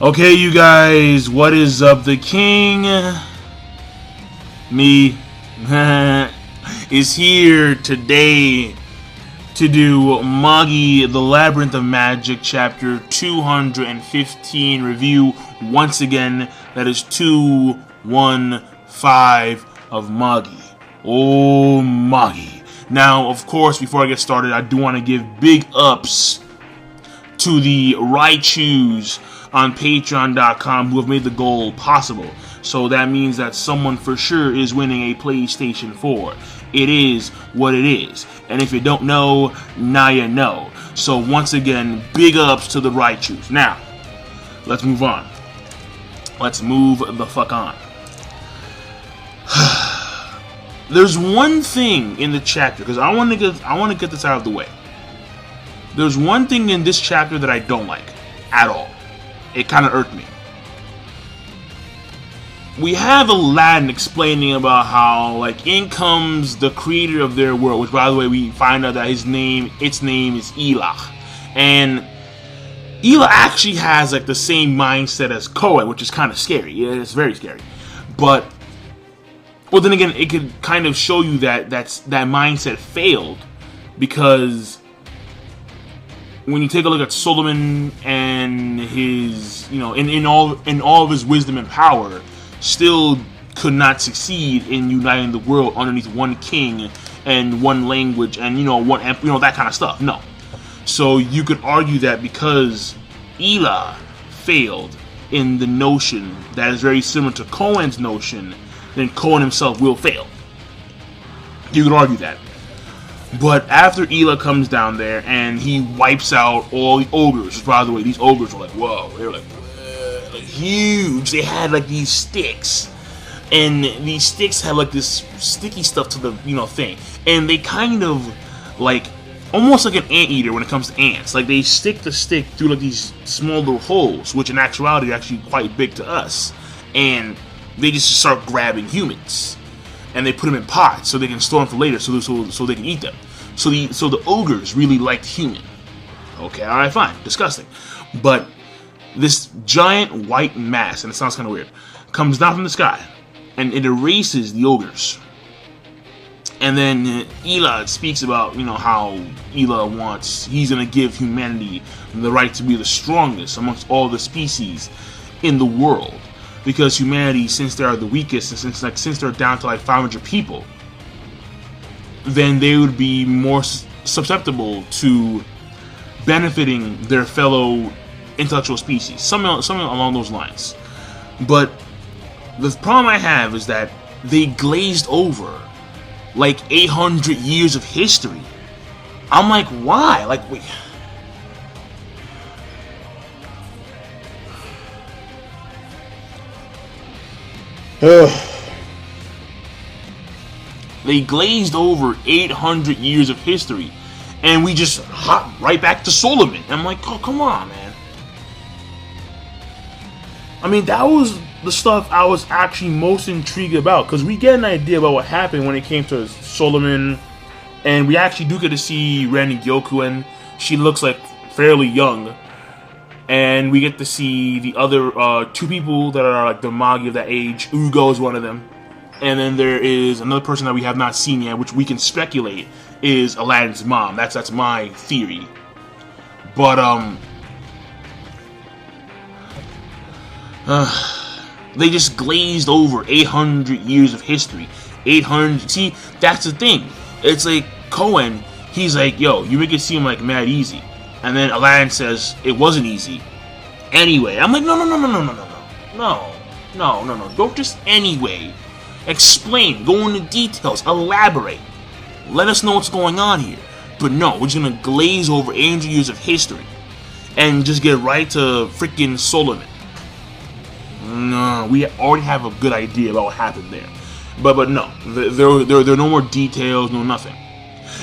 Okay, you guys, what is up? The king, me, is here today to do Magi, the Labyrinth of Magic, chapter 215 review. Once again, that is 215 of Magi. Oh, Magi. Now, of course, before I get started, I do want to give big ups to the Raichus on patreon.com who have made the goal possible. So that means that someone for sure is winning a PlayStation 4. It is what it is. And if you don't know, now you know. So once again, big ups to the Raichus. Now, let's move on. Let's move the fuck on. There's one thing in the chapter, because I want to get this out of the way. There's one thing in this chapter that I don't like at all. It kind of irked me. We have Aladdin explaining about how, like, in comes the creator of their world, which, by the way, we find out that its name is Elah. And Elah actually has, like, the same mindset as Cohen, which is kind of scary. Yeah, it's very scary. But, well, then again, it could kind of show you that that mindset failed, because when you take a look at Solomon and his, in all of his wisdom and power, still could not succeed in uniting the world underneath one king and one language and that kind of stuff. No, so you could argue that because Elah failed in the notion that is very similar to Cohen's notion, then Cohen himself will fail. You could argue that. But after Elah comes down there and he wipes out all the ogres, which, by the way, these ogres were like, whoa, they were like huge. They had like these sticks, and these sticks had like this sticky stuff to the thing, and they kind of like almost like an anteater when it comes to ants. Like they stick the stick through like these small little holes, which in actuality are actually quite big to us, and they just start grabbing humans. And they put them in pots so they can store them for later, so they can eat them. So the ogres really liked human. Okay, all right, fine, disgusting. But this giant white mass, and it sounds kind of weird, comes down from the sky, and it erases the ogres. And then Elah speaks about how he's gonna give humanity the right to be the strongest amongst all the species in the world. Because humanity, since they are the weakest, and since they're down to like 500 people, then they would be more susceptible to benefiting their fellow intellectual species, something along those lines. But the problem I have is that they glazed over like 800 years of history. I'm like, why? Like, wait. They glazed over 800 years of history, and we just hop right back to Solomon. I'm like, oh, come on, man. I mean, that was the stuff I was actually most intrigued about, because we get an idea about what happened when it came to Solomon, and we actually do get to see Randy Gyokuen. She looks like fairly young. And we get to see the other two people that are like the Magi of that age. Ugo is one of them. And then there is another person that we have not seen yet, which we can speculate is Aladdin's mom. That's my theory. But they just glazed over 800 years of history. 800. See, that's the thing. It's like Cohen, he's like, yo, you make it seem like mad easy. And then Aladdin says, it wasn't easy. Anyway. I'm like, no. Don't just anyway. Explain. Go into details. Elaborate. Let us know what's going on here. But no, we're just going to glaze over 800 years of history. And just get right to freaking Solomon. No, we already have a good idea about what happened there. But no. There are no more details, no nothing.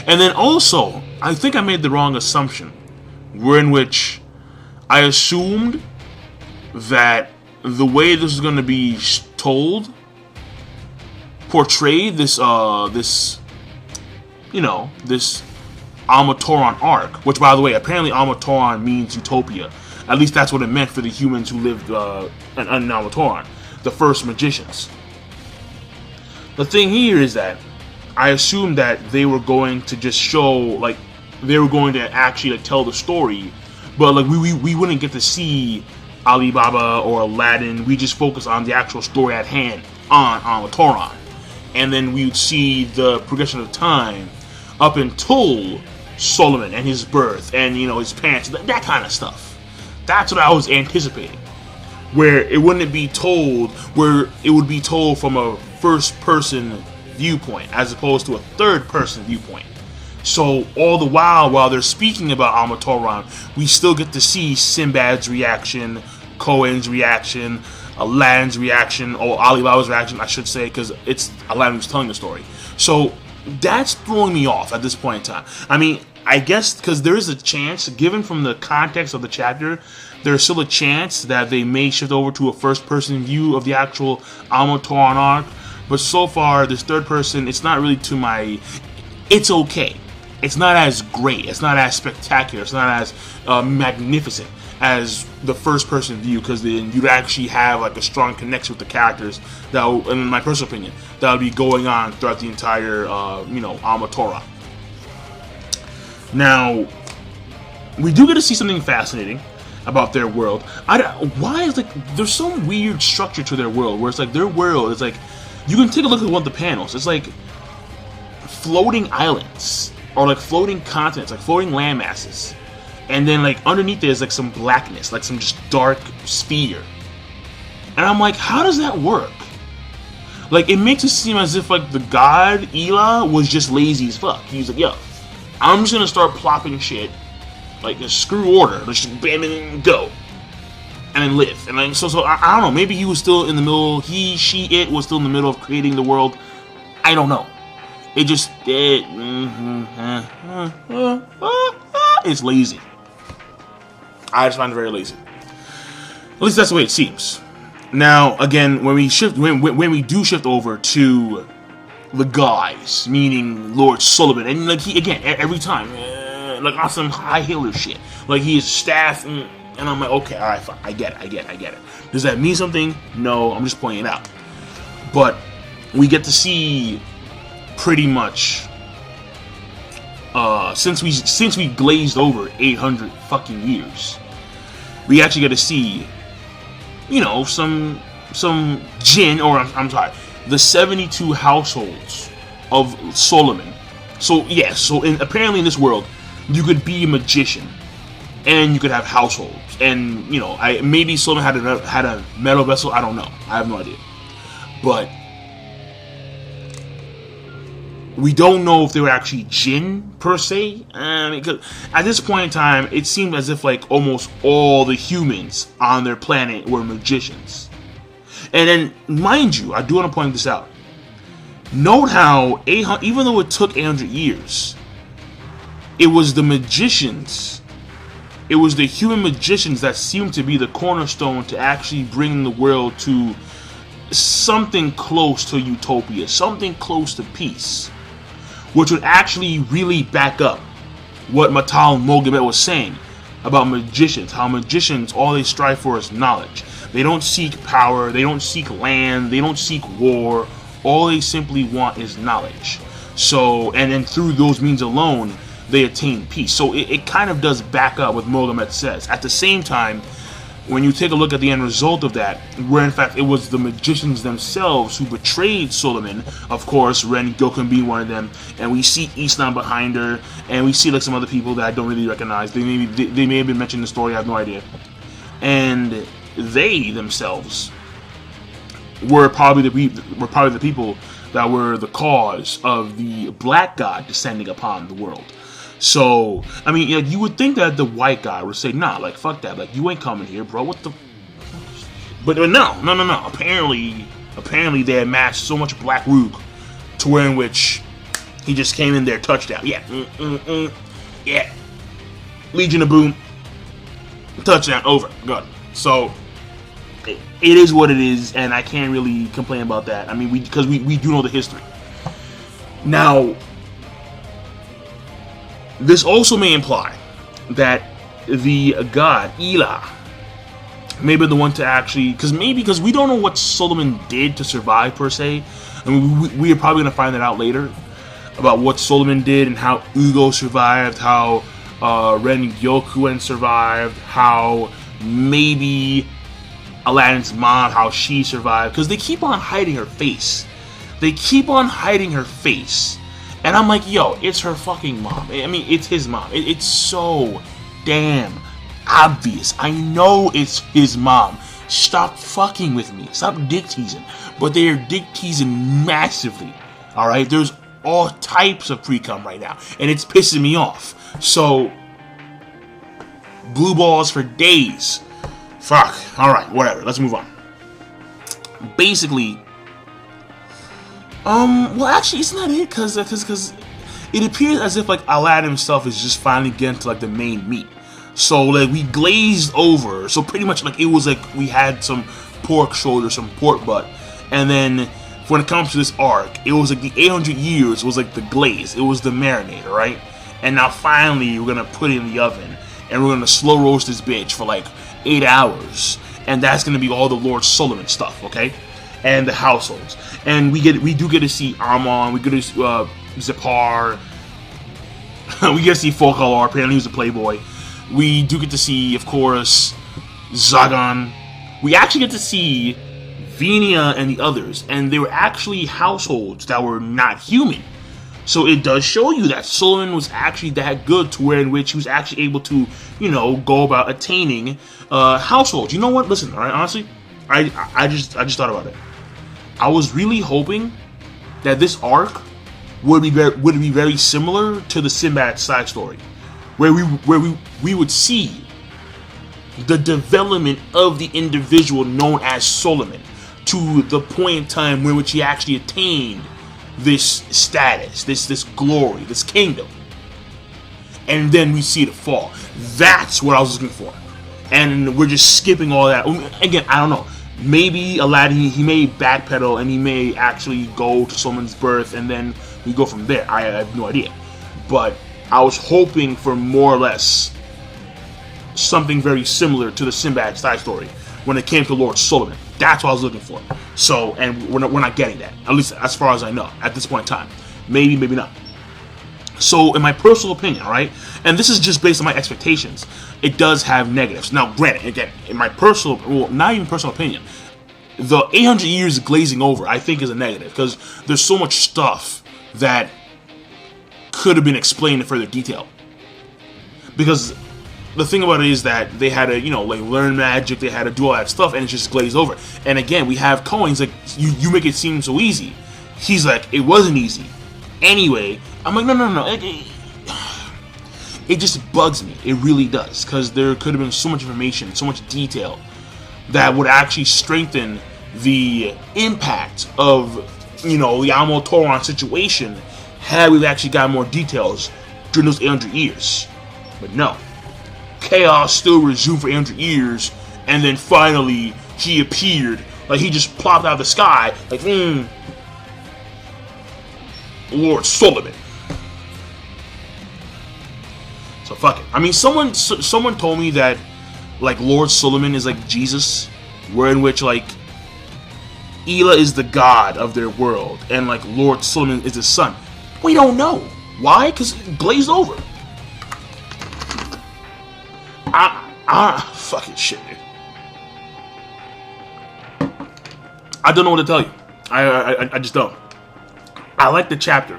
And then also, I think I made the wrong assumption. In which I assumed that the way this is going to be portrayed, this Almatoran arc, which, by the way, apparently Almatoran means utopia. At least that's what it meant for the humans who lived on Amatoran, the first magicians. The thing here is that I assumed that they were going to just show, like, they were going to actually like tell the story, but like we wouldn't get to see Alibaba or Aladdin. We just focus on the actual story at hand on Amatoran, and then we would see the progression of time up until Solomon and his birth, and you know, his parents, that kind of stuff. That's what I was anticipating, where it wouldn't be told, where it would be told from a first-person viewpoint as opposed to a third-person viewpoint. So all the while they're speaking about Amatoran, we still get to see Sinbad's reaction, Cohen's reaction, Aladdin's reaction, or Alibaba's reaction, I should say, because it's Aladdin who's telling the story. So that's throwing me off at this point in time. I mean, I guess because there is a chance, given from the context of the chapter, there's still a chance that they may shift over to a first-person view of the actual Amatoran arc. But so far, this third person, it's not really to my... It's okay. It's not as great. It's not as spectacular. It's not as magnificent as the first-person view, because then you'd actually have like a strong connection with the characters that, in my personal opinion, that would be going on throughout the entire, Amatoran. Now, we do get to see something fascinating about their world. Why is like there's some weird structure to their world where it's like their world is like, you can take a look at one of the panels. It's like floating islands or like floating continents, like floating land masses, and then like underneath there's like some blackness, like some just dark sphere. And I'm like, how does that work? Like, it makes it seem as if like the god Elah was just lazy as fuck. He's like, yo, I'm just gonna start plopping shit, like just screw order, let's just bam and go, and then live. And like, so I don't know. Maybe he was still in the middle. He, she, it was still in the middle of creating the world. I don't know. It just it's lazy. I just find it very lazy. At least that's the way it seems. Now, again, when we do shift over to the guys, meaning Lord Solomon, and like he again every time, like on some high Hitler shit, like he is staff, and I'm like, okay, all right, fine, I get it. Does that mean something? No, I'm just pointing it out. But we get to see pretty much, since we glazed over 800 fucking years, we actually get to see, you know, some jinn, or I'm sorry, the 72 households of Solomon. So yeah, apparently in this world, you could be a magician, and you could have households, and you know, maybe Solomon had a metal vessel. I don't know. I have no idea, but we don't know if they were actually jinn per se. Because at this point in time, it seemed as if like almost all the humans on their planet were magicians. And then, mind you, I do want to point this out. Note how even though it took 800 years, it was the magicians, it was the human magicians that seemed to be the cornerstone to actually bring the world to something close to utopia, something close to peace, which would actually really back up what Matal Mogamet was saying about magicians. How magicians, all they strive for is knowledge. They don't seek power, they don't seek land, they don't seek war. All they simply want is knowledge. So, and then through those means alone, they attain peace. So it kind of does back up what Mogamet says. At the same time, when you take a look at the end result of that, where in fact it was the magicians themselves who betrayed Solomon, of course, Ren Gokun being one of them, and we see Islam behind her, and we see like some other people that I don't really recognize. They may have been mentioned in the story, I have no idea. And they themselves were probably the people that were the cause of the black god descending upon the world. So, I mean, you would think that the white guy would say, nah, like, fuck that, like, you ain't coming here, bro, what the... But no. Apparently they amassed so much black rook to where in which he just came in there, touchdown. Yeah, yeah. Legion of Boom. Touchdown, over, good. So, it is what it is, and I can't really complain about that. I mean, because we do know the history. Now, this also may imply that the god Elah maybe the one to actually, because we don't know what Solomon did to survive per se. I mean, we are probably gonna find that out later about what Solomon did and how Ugo survived, how Ren Gyokuen survived, how maybe Aladdin's mom, how she survived, because they keep on hiding her face. They keep on hiding her face. And I'm like, yo, it's her fucking mom. I mean, it's his mom. It's so damn obvious. I know it's his mom. Stop fucking with me. Stop dick teasing. But they are dick teasing massively. Alright? There's all types of pre-cum right now. And it's pissing me off. So, blue balls for days. Fuck. Alright, whatever. Let's move on. Basically, well, actually, isn't that it? Because it appears as if, like, Aladdin himself is just finally getting to, like, the main meat. So, like, we glazed over. So, pretty much, like, it was like we had some pork shoulder, some pork butt. And then, when it comes to this arc, it was like the 800 years was like the glaze. It was the marinade, right? And now, finally, we're going to put it in the oven. And we're going to slow roast this bitch for, like, 8 hours. And that's going to be all the Lord Solomon stuff, okay? And the households. And we do get to see Amon, we get to see Zipar, we get to see Folkalor, apparently he was a playboy. We do get to see, of course, Zagan. We actually get to see Venia and the others, and they were actually households that were not human. So it does show you that Solomon was actually that good to where in which he was actually able to, you know, go about attaining households. You know what? Listen, all right, honestly, I just thought about it. I was really hoping that this arc would be very similar to the Sinbad side story, where we would see the development of the individual known as Solomon to the point in time where which he actually attained this status, this glory, this kingdom, and then we see the fall. That's what I was looking for, and we're just skipping all that. Again, I don't know. Maybe Aladdin, he may backpedal and he may actually go to Solomon's birth and then we go from there. I have no idea. But I was hoping for more or less something very similar to the Sinbad side story when it came to Lord Solomon. That's what I was looking for. So, and we're not getting that. At least as far as I know at this point in time. Maybe, maybe not. So, in my personal opinion, alright, and this is just based on my expectations, it does have negatives. Now, granted, again, in my personal, well, not even personal opinion, the 800 years glazing over, I think, is a negative, because there's so much stuff that could have been explained in further detail. Because the thing about it is that they had to, you know, like, learn magic, they had to do all that stuff, and it's just glazed over. And again, we have Cohen's like, you make it seem so easy. He's like, it wasn't easy. Anyway, I'm like, no. It just bugs me. It really does. Because there could have been so much information, so much detail that would actually strengthen the impact of, you know, the Almo-Toron situation had we actually got more details during those 800 years. But no. Chaos still resumed for 800 years, and then finally he appeared. Like, he just plopped out of the sky. Like, Lord Solomon. So fuck it. I mean, someone told me that, like, Lord Solomon is like Jesus, where in which, like, Ela is the god of their world, and, like, Lord Solomon is his son. We don't know. Why? Because it glazed over. Fucking shit, dude. I don't know what to tell you. I just don't. I like the chapter,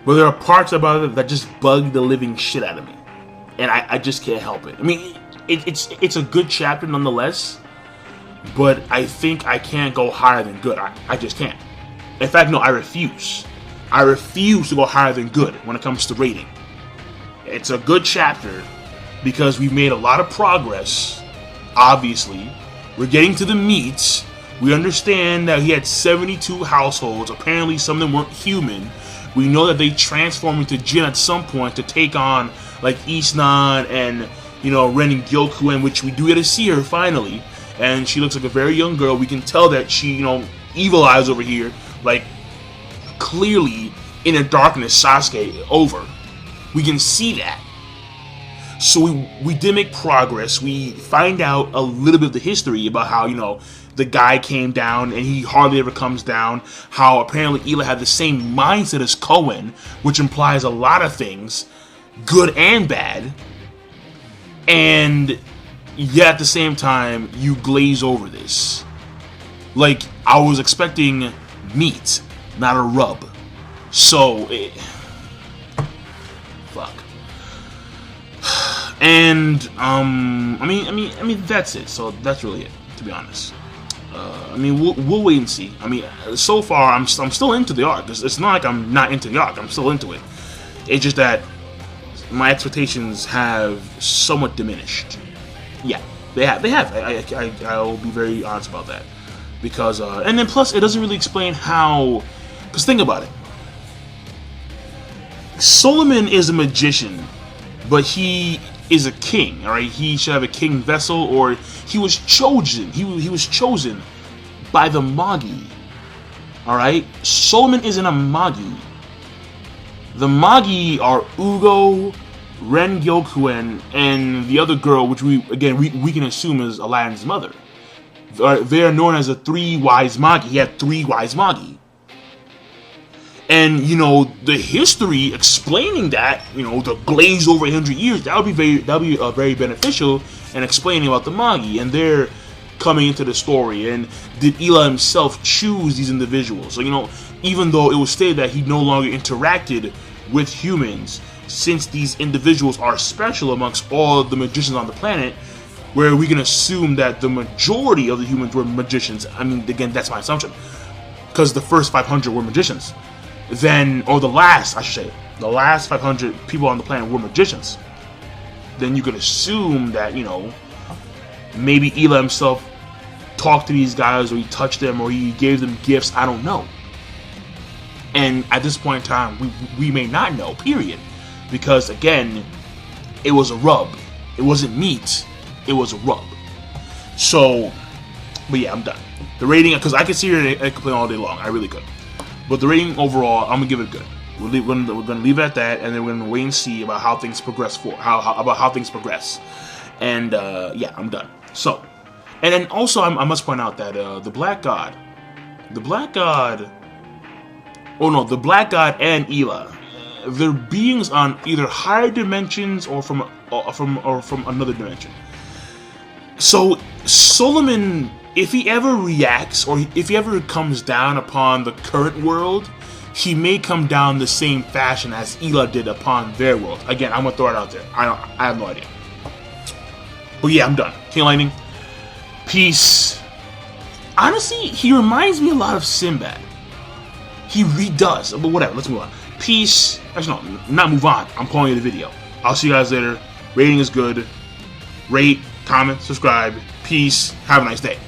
but there are parts about it that just bug the living shit out of me, and I just can't help it. I mean, it's a good chapter nonetheless, but I think I can't go higher than good. I just can't. In fact, no, I refuse. I refuse to go higher than good when it comes to rating. It's a good chapter because we've made a lot of progress. Obviously, we're getting to the meat. We understand that he had 72 households. Apparently, some of them weren't human. We know that they transformed into Jinn at some point to take on, like, Isnan and, you know, Ren and Gyokuen, which we do get to see her finally. And she looks like a very young girl. We can tell that she, you know, evil eyes over here. Like, clearly, in her darkness, Sasuke over. We can see that. So we did make progress. We find out a little bit of the history about how, you know, the guy came down and he hardly ever comes down. How apparently Ela had the same mindset as Cohen, which implies a lot of things, good and bad. And yet at the same time, you glaze over this. Like, I was expecting meat, not a rub. So, fuck. And I mean that's it. So that's really it, to be honest. I mean we'll wait and see. I mean, so far I'm still into the arc. It's not like I'm not into the arc. I'm still into it. It's just that my expectations have somewhat diminished. Yeah, they have. I'll be very honest about that, because and then plus it doesn't really explain how. Because think about it. Solomon is a magician, but he is a king, all right? He should have a king vessel, or he was chosen. He was chosen by the Magi, all right? Solomon isn't a Magi. The Magi are Ugo, Ren Gyokuen, and the other girl, which we can assume is Aladdin's mother. They are known as the three wise Magi. He had three wise Magi. And, you know, the history explaining that, you know, the glaze over 100 years, that would be very beneficial in explaining about the Magi and their coming into the story. And did Ela himself choose these individuals? So, you know, even though it was stated that he no longer interacted with humans, since these individuals are special amongst all of the magicians on the planet, where we can assume that the majority of the humans were magicians. I mean, again, that's my assumption, because the first 500 were magicians. Then, or the last 500 people on the planet were magicians. Then you could assume that, you know, maybe Ela himself talked to these guys, or he touched them, or he gave them gifts. I don't know. And at this point in time, we may not know, period. Because, again, it was a rub. It wasn't meat. It was a rub. So, but yeah, I'm done. The rating, because I could sit here and complain all day long. I really could. But the rating overall, I'm gonna give it good. We're gonna leave it at that, and then we're gonna wait and see about how things progress. How things progress. And yeah, I'm done. So, and then also I must point out that the Black God and Ela, they're beings on either higher dimensions or from another dimension. So Solomon, if he ever reacts, or if he ever comes down upon the current world, he may come down the same fashion as Ela did upon their world. Again, I'm gonna throw it out there. I have no idea. But yeah, I'm done. King Lightning. Peace. Honestly, he reminds me a lot of Sinbad. He does. But whatever, let's move on. Peace. Actually, no, not move on. I'm calling it a video. I'll see you guys later. Rating is good. Rate, comment, subscribe. Peace. Have a nice day.